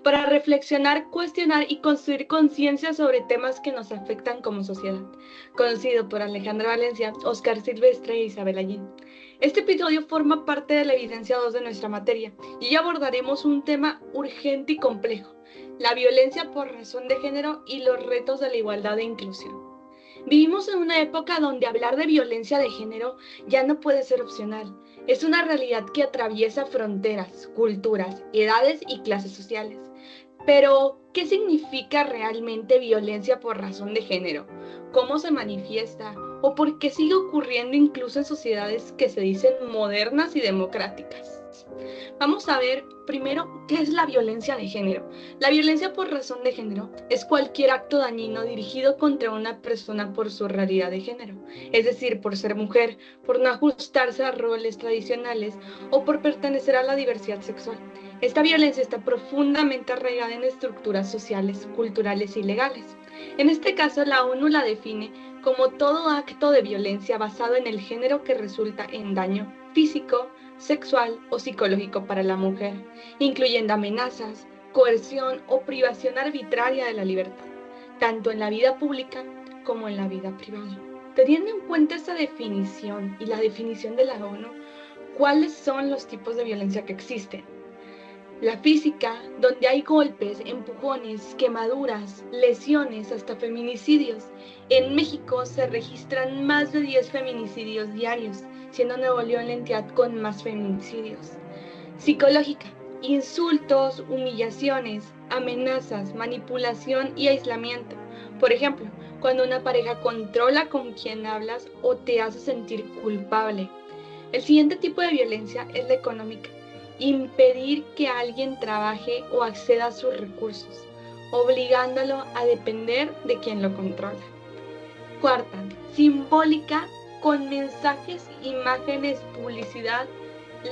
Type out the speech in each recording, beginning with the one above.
para reflexionar, cuestionar y construir conciencia sobre temas que nos afectan como sociedad, conocido por Alejandra Valencia, Óscar Silvestre e Isabel Allín. Este episodio forma parte de la evidencia 2 de nuestra materia y abordaremos un tema urgente y complejo, la violencia por razón de género y los retos de la igualdad e inclusión. Vivimos en una época donde hablar de violencia de género ya no puede ser opcional. Es una realidad que atraviesa fronteras, culturas, edades y clases sociales. Pero, ¿qué significa realmente violencia por razón de género? ¿Cómo se manifiesta? ¿O por qué sigue ocurriendo incluso en sociedades que se dicen modernas y democráticas? Vamos a ver primero qué es la violencia de género. La violencia por razón de género es cualquier acto dañino dirigido contra una persona por su realidad de género, es decir, por ser mujer, por no ajustarse a roles tradicionales o por pertenecer a la diversidad sexual. Esta violencia está profundamente arraigada en estructuras sociales, culturales y legales. En este caso, la ONU la define como todo acto de violencia basado en el género que resulta en daño físico, sexual o psicológico para la mujer, incluyendo amenazas, coerción o privación arbitraria de la libertad, tanto en la vida pública como en la vida privada. Teniendo en cuenta esta definición y la definición de la ONU, ¿cuáles son los tipos de violencia que existen? La física, donde hay golpes, empujones, quemaduras, lesiones, hasta feminicidios. En México se registran más de 10 feminicidios diarios, siendo Nuevo León la entidad con más feminicidios. Psicológica, insultos, humillaciones, amenazas, manipulación y aislamiento. Por ejemplo, cuando una pareja controla con quién hablas o te hace sentir culpable. El siguiente tipo de violencia es la económica. Impedir que alguien trabaje o acceda a sus recursos, obligándolo a depender de quien lo controla. Cuarta, simbólica, con mensajes, imágenes, publicidad,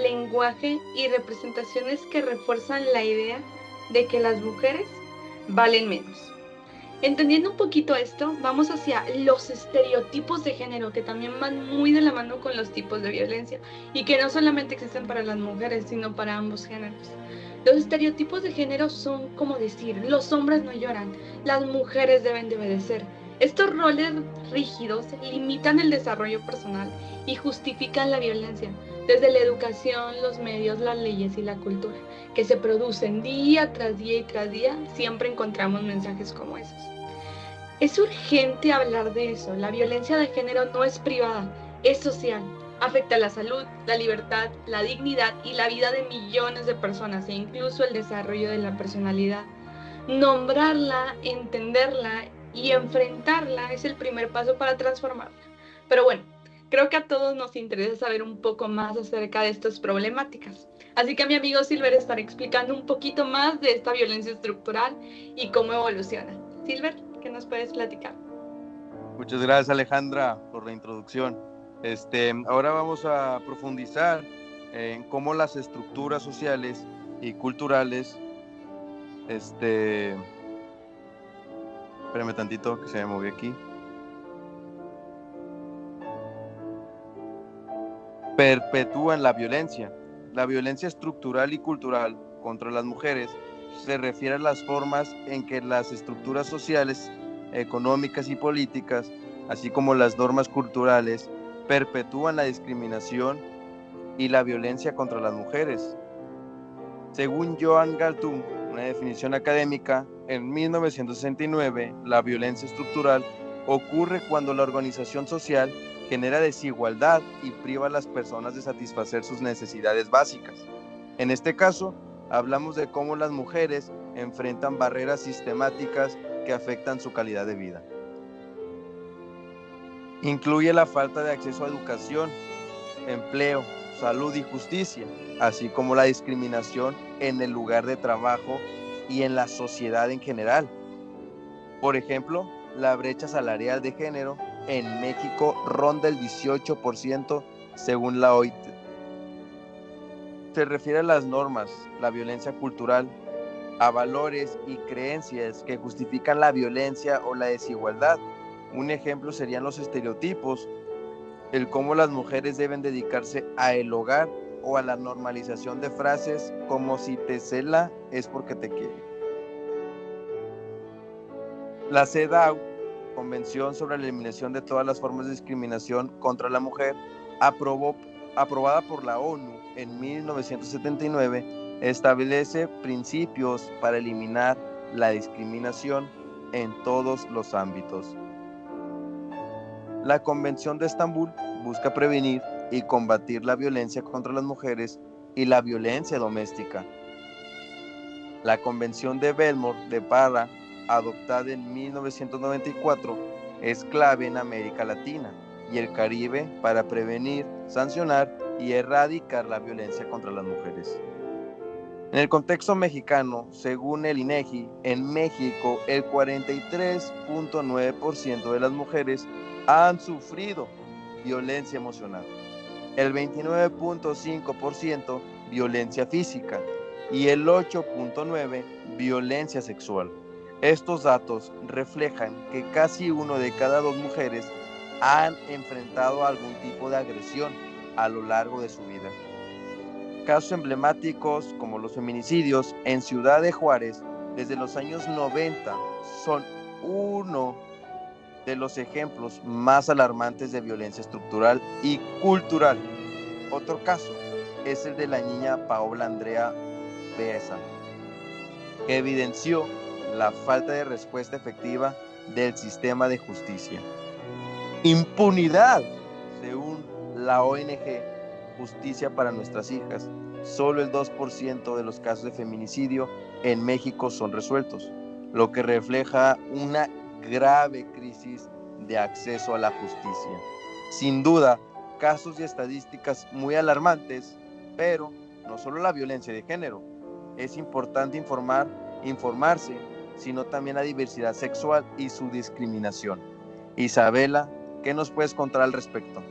lenguaje y representaciones que refuerzan la idea de que las mujeres valen menos. Entendiendo un poquito esto, vamos hacia los estereotipos de género, que también van muy de la mano con los tipos de violencia y que no solamente existen para las mujeres, sino para ambos géneros. Los estereotipos de género son como decir, los hombres no lloran, las mujeres deben de obedecer. Estos roles rígidos limitan el desarrollo personal y justifican la violencia, desde la educación, los medios, las leyes y la cultura, que se producen día tras día y tras día, siempre encontramos mensajes como esos. Es urgente hablar de eso. La violencia de género no es privada, es social. Afecta la salud, la libertad, la dignidad y la vida de millones de personas e incluso el desarrollo de la personalidad. Nombrarla, entenderla y enfrentarla es el primer paso para transformarla. Pero bueno, creo que a todos nos interesa saber un poco más acerca de estas problemáticas. Así que mi amigo Silver estará explicando un poquito más de esta violencia estructural y cómo evoluciona. Silver, ¿qué nos puedes platicar? Muchas gracias, Alejandra, por la introducción. Ahora vamos a profundizar en cómo las estructuras sociales y culturales, espérame tantito que se me movió aquí, perpetúan la violencia. La violencia estructural y cultural contra las mujeres se refiere a las formas en que las estructuras sociales, económicas y políticas, así como las normas culturales, perpetúan la discriminación y la violencia contra las mujeres. Según Joan Galtung, una definición académica, en 1969, la violencia estructural ocurre cuando la organización social genera desigualdad y priva a las personas de satisfacer sus necesidades básicas. En este caso, hablamos de cómo las mujeres enfrentan barreras sistemáticas que afectan su calidad de vida. Incluye la falta de acceso a educación, empleo, salud y justicia, así como la discriminación en el lugar de trabajo y en la sociedad en general. Por ejemplo, la brecha salarial de género en México ronda el 18% según la OIT. Se refiere a las normas, la violencia cultural, a valores y creencias que justifican la violencia o la desigualdad. Un ejemplo serían los estereotipos, el cómo las mujeres deben dedicarse a el hogar o a la normalización de frases como si te cela es porque te quiere. La CEDAW, Convención sobre la Eliminación de todas las formas de discriminación contra la mujer, aprobada por la ONU en 1979, establece principios para eliminar la discriminación en todos los ámbitos. La Convención de Estambul busca prevenir y combatir la violencia contra las mujeres y la violencia doméstica. La Convención de Belmont de Parra, adoptada en 1994, es clave en América Latina y el Caribe para prevenir, sancionar y erradicar la violencia contra las mujeres. En el contexto mexicano, según el INEGI, en México el 43.9% de las mujeres han sufrido violencia emocional, el 29.5% violencia física y el 8.9% violencia sexual. Estos datos reflejan que casi 1 de cada 2 mujeres han enfrentado algún tipo de agresión a lo largo de su vida. Casos emblemáticos como los feminicidios en Ciudad de Juárez desde los años 90 son uno de los ejemplos más alarmantes de violencia estructural y cultural. Otro caso es el de la niña Paola Andrea Besa, que evidenció la falta de respuesta efectiva del sistema de justicia. Impunidad, según la ONG Justicia para Nuestras Hijas. Solo el 2% de los casos de feminicidio en México son resueltos, lo que refleja una grave crisis de acceso a la justicia. Sin duda, casos y estadísticas muy alarmantes, pero no solo la violencia de género. Es importante informarse, sino también la diversidad sexual y su discriminación. Isabela, ¿qué nos puedes contar al respecto?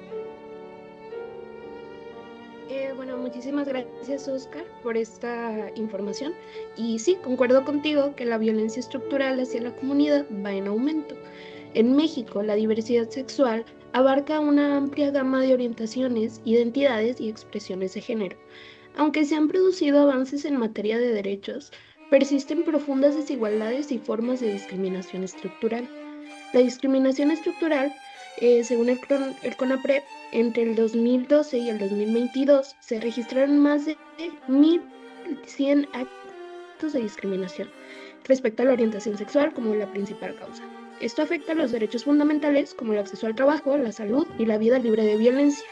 Bueno, muchísimas gracias, Oscar, por esta información. Y sí, concuerdo contigo que la violencia estructural hacia la comunidad va en aumento. En México, la diversidad sexual abarca una amplia gama de orientaciones, identidades y expresiones de género. Aunque se han producido avances en materia de derechos, persisten profundas desigualdades y formas de discriminación estructural. La discriminación estructural, según el CONAPRED, entre el 2012 y el 2022 se registraron más de 1.100 actos de discriminación respecto a la orientación sexual como la principal causa. Esto afecta a los derechos fundamentales como el acceso al trabajo, la salud y la vida libre de violencia.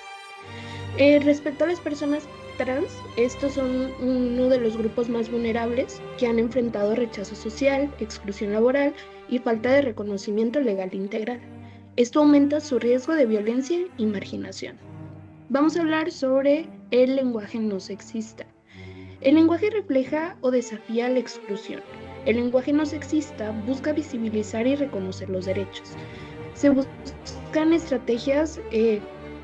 Respecto a las personas trans, estos son uno de los grupos más vulnerables que han enfrentado rechazo social, exclusión laboral y falta de reconocimiento legal integral. Esto aumenta su riesgo de violencia y marginación. Vamos a hablar sobre el lenguaje no sexista. El lenguaje refleja o desafía la exclusión. El lenguaje no sexista busca visibilizar y reconocer los derechos. Se buscan estrategias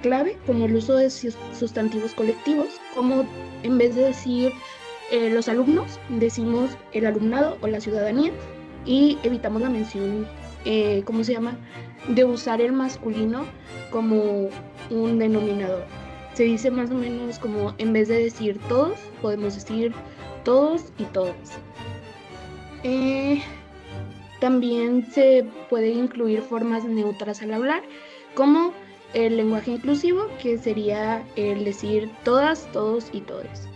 clave como el uso de sustantivos colectivos, como en vez de decir los alumnos, decimos el alumnado o la ciudadanía, y evitamos la mención, de usar el masculino como un denominador. Se dice más o menos como en vez de decir todos, podemos decir todos y todas. También se puede incluir formas neutras al hablar, como el lenguaje inclusivo, que sería el decir todas, todos y todes.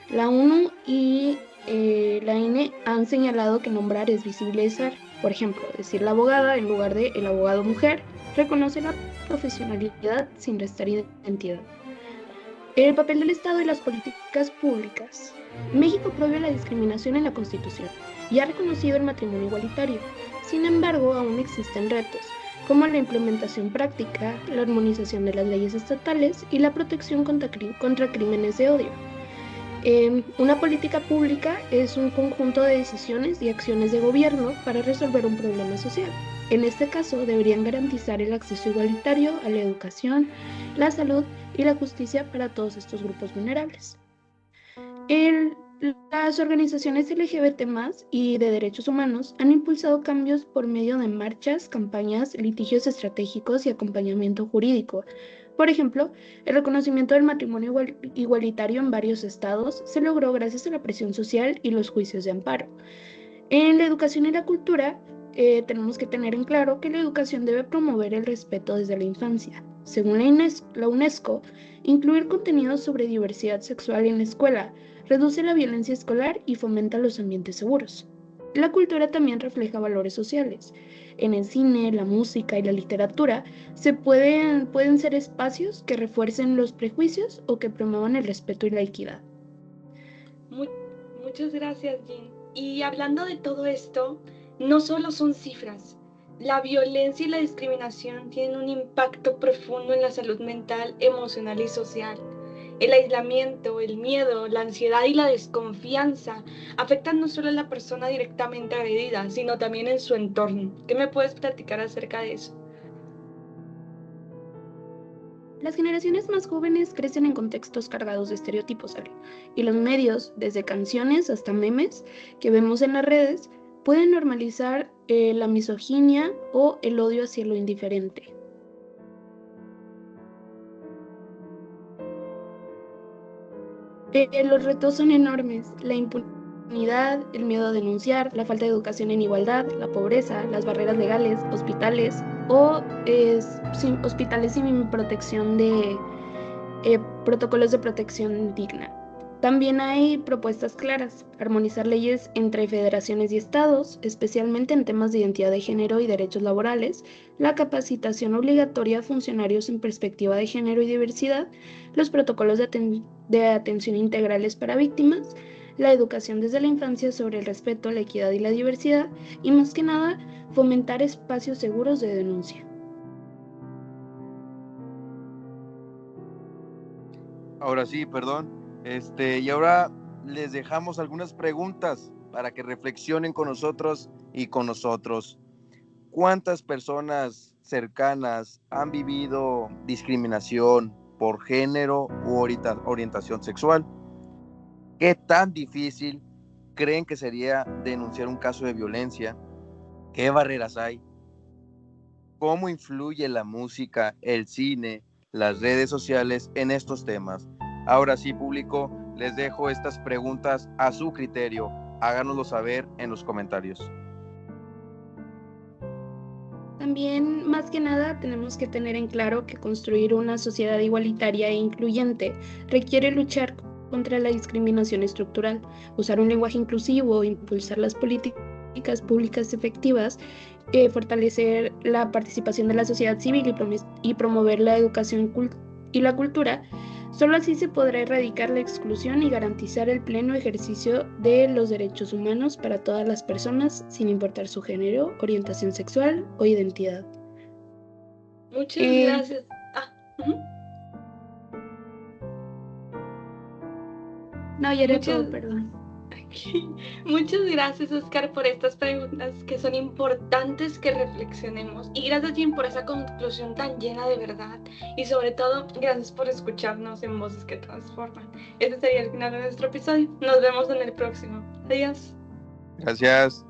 La ONU y la INE han señalado que nombrar es visibilizar. Por ejemplo, decir la abogada en lugar de el abogado mujer reconoce la profesionalidad sin restar identidad. El papel del Estado y las políticas públicas. México prohíbe la discriminación en la Constitución y ha reconocido el matrimonio igualitario. Sin embargo, aún existen retos, como la implementación práctica, la armonización de las leyes estatales y la protección contra crímenes de odio. Una política pública es un conjunto de decisiones y acciones de gobierno para resolver un problema social. En este caso, deberían garantizar el acceso igualitario a la educación, la salud y la justicia para todos estos grupos vulnerables. Las organizaciones LGBT+ y de derechos humanos han impulsado cambios por medio de marchas, campañas, litigios estratégicos y acompañamiento jurídico. Por ejemplo, el reconocimiento del matrimonio igualitario en varios estados se logró gracias a la presión social y los juicios de amparo. En la educación y la cultura, tenemos que tener en claro que la educación debe promover el respeto desde la infancia. Según la UNESCO, incluir contenidos sobre diversidad sexual en la escuela reduce la violencia escolar y fomenta los ambientes seguros. La cultura también refleja valores sociales. En el cine, la música y la literatura pueden ser espacios que refuercen los prejuicios o que promuevan el respeto y la equidad. Muchas gracias, Jean. Y hablando de todo esto, no solo son cifras. La violencia y la discriminación tienen un impacto profundo en la salud mental, emocional y social. El aislamiento, el miedo, la ansiedad y la desconfianza afectan no solo a la persona directamente agredida, sino también en su entorno. ¿Qué me puedes platicar acerca de eso? Las generaciones más jóvenes crecen en contextos cargados de estereotipos, Ale, y los medios, desde canciones hasta memes que vemos en las redes, pueden normalizar la misoginia o el odio hacia lo indiferente. Los retos son enormes: la impunidad, el miedo a denunciar, la falta de educación en igualdad, la pobreza, las barreras legales, hospitales sin protección de protocolos de protección digna. También hay propuestas claras: armonizar leyes entre federaciones y estados, especialmente en temas de identidad de género y derechos laborales, la capacitación obligatoria a funcionarios en perspectiva de género y diversidad, los protocolos de atención integrales para víctimas, la educación desde la infancia sobre el respeto, la equidad y la diversidad, y más que nada, fomentar espacios seguros de denuncia. Ahora sí, perdón. Y ahora les dejamos algunas preguntas para que reflexionen con nosotros y con nosotros. ¿Cuántas personas cercanas han vivido discriminación por género u orientación sexual? ¿Qué tan difícil creen que sería denunciar un caso de violencia? ¿Qué barreras hay? ¿Cómo influye la música, el cine, las redes sociales en estos temas? Ahora sí, público, les dejo estas preguntas a su criterio. Háganoslo saber en los comentarios. También, más que nada, tenemos que tener en claro que construir una sociedad igualitaria e incluyente requiere luchar contra la discriminación estructural, usar un lenguaje inclusivo, impulsar las políticas públicas efectivas, fortalecer la participación de la sociedad civil y promover la educación y la cultura. Solo así se podrá erradicar la exclusión y garantizar el pleno ejercicio de los derechos humanos para todas las personas, sin importar su género, orientación sexual o identidad. Muchas gracias. No, ya era todo, perdón. Muchas gracias, Oscar, por estas preguntas que son importantes que reflexionemos. Y gracias, Jim, por esa conclusión tan llena de verdad. Y sobre todo, gracias por escucharnos en Voces que Transforman. Este sería el final de nuestro episodio. Nos vemos en el próximo. Adiós. Gracias.